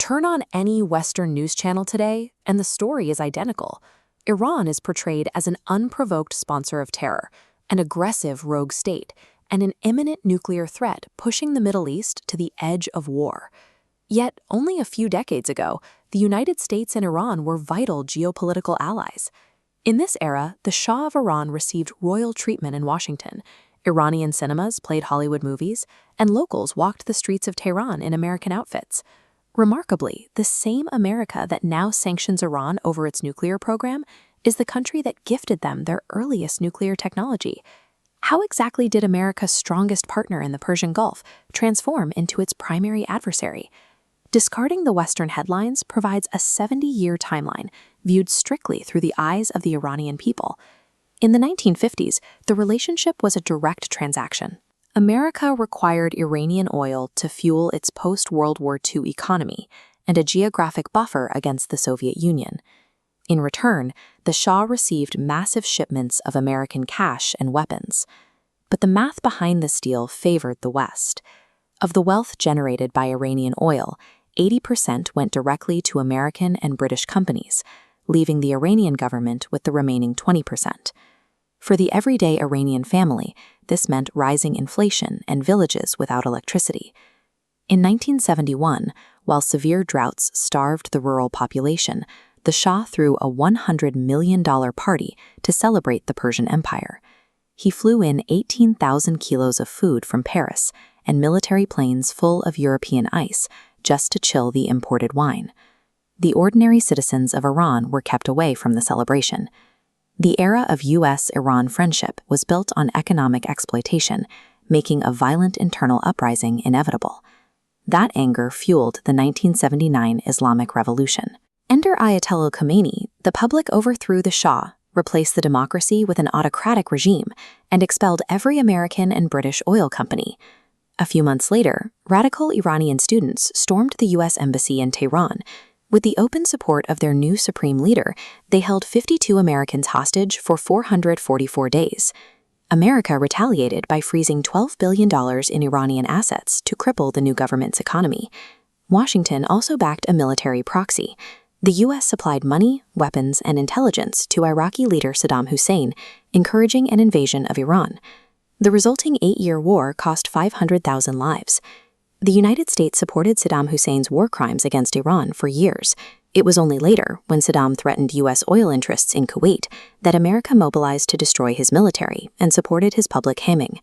Turn on any Western news channel today, and the story is identical. Iran is portrayed as an unprovoked sponsor of terror, an aggressive rogue state, and an imminent nuclear threat pushing the Middle East to the edge of war. Yet, only a few decades ago, the United States and Iran were vital geopolitical allies. In this era, the Shah of Iran received royal treatment in Washington. Iranian cinemas played Hollywood movies, and locals walked the streets of Tehran in American outfits. Remarkably, the same America that now sanctions Iran over its nuclear program is the country that gifted them their earliest nuclear technology. How exactly did America's strongest partner in the Persian Gulf transform into its primary adversary? Discarding the Western headlines provides a 70-year timeline viewed strictly through the eyes of the Iranian people. In the 1950s, the relationship was a direct transaction. America required Iranian oil to fuel its post-World War II economy and a geographic buffer against the Soviet Union. In return, the Shah received massive shipments of American cash and weapons. But the math behind this deal favored the West. Of the wealth generated by Iranian oil, 80% went directly to American and British companies, leaving the Iranian government with the remaining 20%. For the everyday Iranian family, this meant rising inflation and villages without electricity. In 1971, while severe droughts starved the rural population, the Shah threw a $100 million party to celebrate the Persian Empire. He flew in 18,000 kilos of food from Paris and military planes full of European ice just to chill the imported wine. The ordinary citizens of Iran were kept away from the celebration. The era of U.S.-Iran friendship was built on economic exploitation, making a violent internal uprising inevitable. That anger fueled the 1979 Islamic Revolution. Under Ayatollah Khomeini, the public overthrew the Shah, replaced the democracy with an autocratic regime, and expelled every American and British oil company. A few months later, radical Iranian students stormed the U.S. Embassy in Tehran. With the open support of their new supreme leader, they held 52 Americans hostage for 444 days. America retaliated by freezing $12 billion in Iranian assets to cripple the new government's economy. Washington also backed a military proxy. The U.S. supplied money, weapons, and intelligence to Iraqi leader Saddam Hussein, encouraging an invasion of Iran. The resulting 8-year war cost 500,000 lives. The United States supported Saddam Hussein's war crimes against Iran for years. It was only later, when Saddam threatened U.S. oil interests in Kuwait, that America mobilized to destroy his military and supported his public hemming.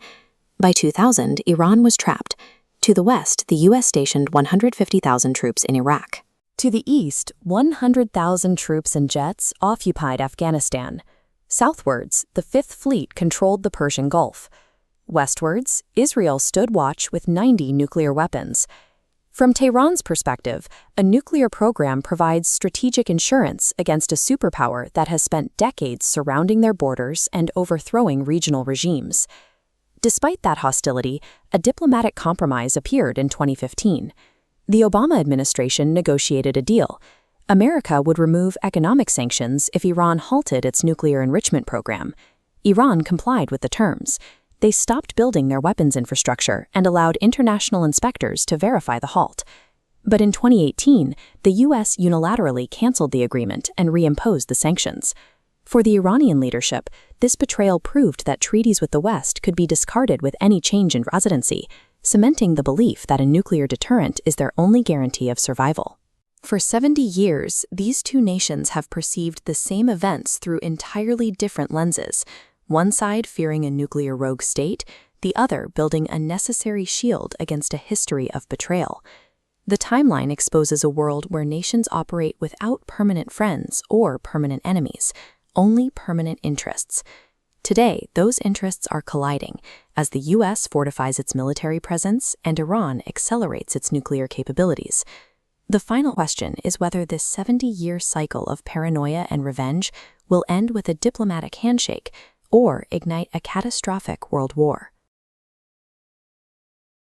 By 2000, Iran was trapped. To the west, the U.S. stationed 150,000 troops in Iraq. To the east, 100,000 troops and jets occupied Afghanistan. Southwards, the Fifth Fleet controlled the Persian Gulf. Westwards, Israel stood watch with 90 nuclear weapons. From Tehran's perspective, a nuclear program provides strategic insurance against a superpower that has spent decades surrounding their borders and overthrowing regional regimes. Despite that hostility, a diplomatic compromise appeared in 2015. The Obama administration negotiated a deal. America would remove economic sanctions if Iran halted its nuclear enrichment program. Iran complied with the terms. They stopped building their weapons infrastructure and allowed international inspectors to verify the halt. But in 2018, the U.S. unilaterally canceled the agreement and reimposed the sanctions. For the Iranian leadership, this betrayal proved that treaties with the West could be discarded with any change in residency, cementing the belief that a nuclear deterrent is their only guarantee of survival. For 70 years, these two nations have perceived the same events through entirely different lenses, one side fearing a nuclear rogue state, the other building a necessary shield against a history of betrayal. The timeline exposes a world where nations operate without permanent friends or permanent enemies, only permanent interests. Today, those interests are colliding as the U.S. fortifies its military presence and Iran accelerates its nuclear capabilities. The final question is whether this 70-year cycle of paranoia and revenge will end with a diplomatic handshake or ignite a catastrophic world war.